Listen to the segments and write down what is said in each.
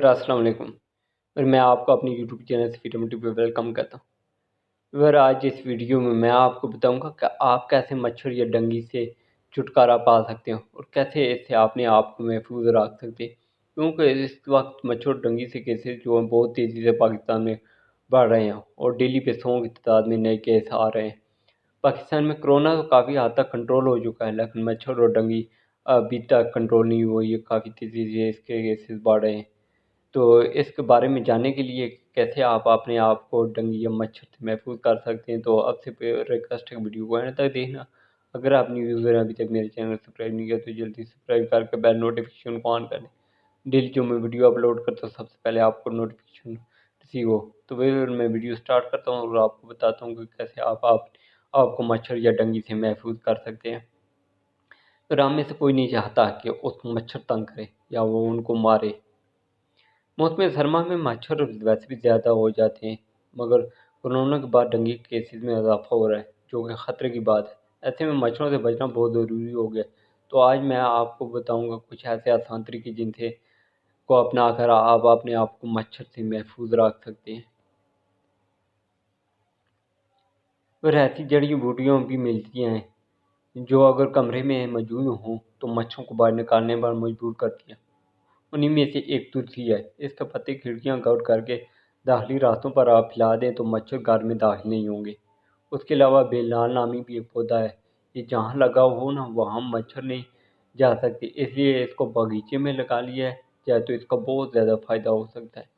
अस्सलाम वालेकुम। और मैं आपको अपनी यूट्यूब चैनल से वीडियो पे वेलकम करता हूँ। आज इस वीडियो में मैं आपको बताऊंगा कि आप कैसे मच्छर या डंगी से छुटकारा पा सकते हो और कैसे इससे अपने आप को महफूज रख सकते हैं, क्योंकि इस वक्त मच्छर और डंगी से केसेस जो हैं बहुत तेज़ी से पाकिस्तान में बढ़ रहे हैं और डेली पे 100 की तादाद में नए केस आ रहे हैं। पाकिस्तान में कोरोना तो काफ़ी हद तक कंट्रोल हो चुका है, लेकिन मच्छर और डंगी अभी तक कंट्रोल नहीं हुई है। काफ़ी तेज़ी से इसके केसेस बढ़ रहे हैं। तो इसके बारे में जानने के लिए कैसे आप अपने आप को डंगी या मच्छर से महफूज कर सकते हैं, तो अब से रिक्वेस्ट है वीडियो को एंड तक देखना। अगर आप न्यू यूज़र हैं, अभी तक मेरे चैनल सब्सक्राइब नहीं किया तो जल्दी सब्सक्राइब करके बेल नोटिफिकेशन को ऑन कर लें। डेली जो मैं वीडियो अपलोड करता हूँ सबसे पहले आपको नोटिफिकेशन रिसीव हो। तो फिर मैं वीडियो स्टार्ट करता हूँ और आपको बताता हूँ कि कैसे आपको मच्छर या डंगी से महफूज कर सकते हैं। तो हम में से कोई नहीं चाहता कि उसको मच्छर तंग करे या वो उनको मारे। मौसम सरमा में मच्छर वैसे भी ज़्यादा हो जाते हैं, मगर कोरोना के बाद डेंगू के केसेस में इजाफा हो रहा है, जो कि ख़तरे की बात है। ऐसे में मच्छरों से बचना बहुत ज़रूरी हो गया। तो आज मैं आपको बताऊंगा कुछ ऐसे आसान तरीके जिनसे को अपना कर आप अपने आप को मच्छर से महफूज रख सकते हैं। और ऐसी जड़ी बूटियाँ भी मिलती हैं जो अगर कमरे में मौजूद हों तो मच्छरों को बाहर निकालने पर मजबूर करती हैं। उन्हीं में से एक तुलसी है। इसके पत्ते खिड़कियां कवर करके दाखिली रास्तों पर आप फैला दें तो मच्छर घर में दाखिल नहीं होंगे। उसके अलावा बेलाल नामी भी एक पौधा है। ये जहाँ लगा हो ना वहाँ मच्छर नहीं जा सकते, इसलिए इसको बगीचे में लगा लिया है चाहे तो इसका बहुत ज़्यादा फ़ायदा हो सकता है।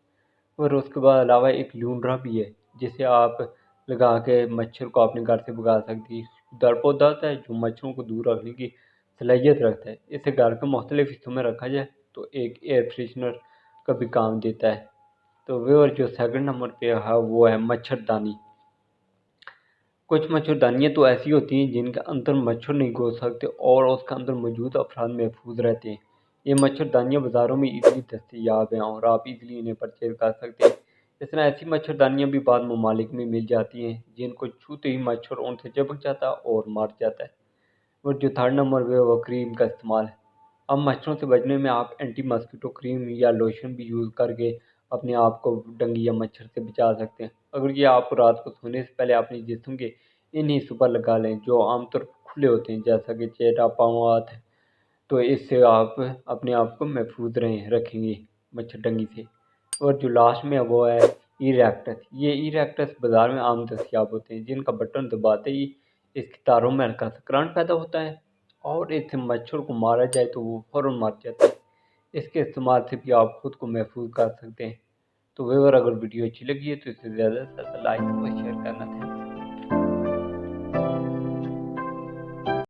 और उसके बाद अलावा एक लूनरा भी है जिसे आप लगा के मच्छर को अपने घर से भगा सकती है। दर पौधा होता है जो मच्छरों को दूर रखने की सलाहियत रखता है। इसे घर के मुख्तलिफ हिस्सों में रखा जाए तो एक एयर फ्रेशनर का भी काम देता है। तो वे और जो सेकंड नंबर पे है वो है मच्छरदानी। कुछ मच्छरदानियाँ तो ऐसी होती हैं जिनके अंदर मच्छर नहीं घुस सकते और उसके अंदर मौजूद अफराद महफूज रहते हैं। ये मच्छरदानियाँ बाज़ारों में इजीली दस्तयाब हैं और आप इजीली इन्हें परचेज कर सकते हैं। इस तरह ऐसी मच्छरदानियाँ भी बाद ममालिक में मिल जाती हैं जिनको छूते ही मच्छर उनसे चिपक जाता है और मर जाता है। और जो थर्ड नंबर पे है वो क्रीम का इस्तेमाल है। अब मच्छरों से बचने में आप एंटी मस्कीटो क्रीम या लोशन भी यूज़ करके अपने आप को डंगी या मच्छर से बचा सकते हैं। अगर ये आप रात को सोने से पहले अपने जिस्म के इन हिस्सों पर लगा लें जो आमतौर पर खुले होते हैं, जैसा कि चेहरा, पाँव, हाथ, तो इससे आप अपने आप को महफूज रखेंगे मच्छर डंगी से। और जो लास्ट में है वो है इरेक्टस। ये इरेक्टस बाज़ार में आम दस्तयाब होते हैं, जिनका बटन दबाते ही इसके तारों में हल्का सा करंट पैदा होता है और इससे मच्छर को मारा जाए तो वो फ़ौरन मर जाता है। इसके इस्तेमाल से भी आप खुद को महफूज कर सकते हैं। तो व्यूअर, अगर वीडियो अच्छी लगी है तो इसे ज़्यादा से ज़्यादा लाइक और शेयर करना था।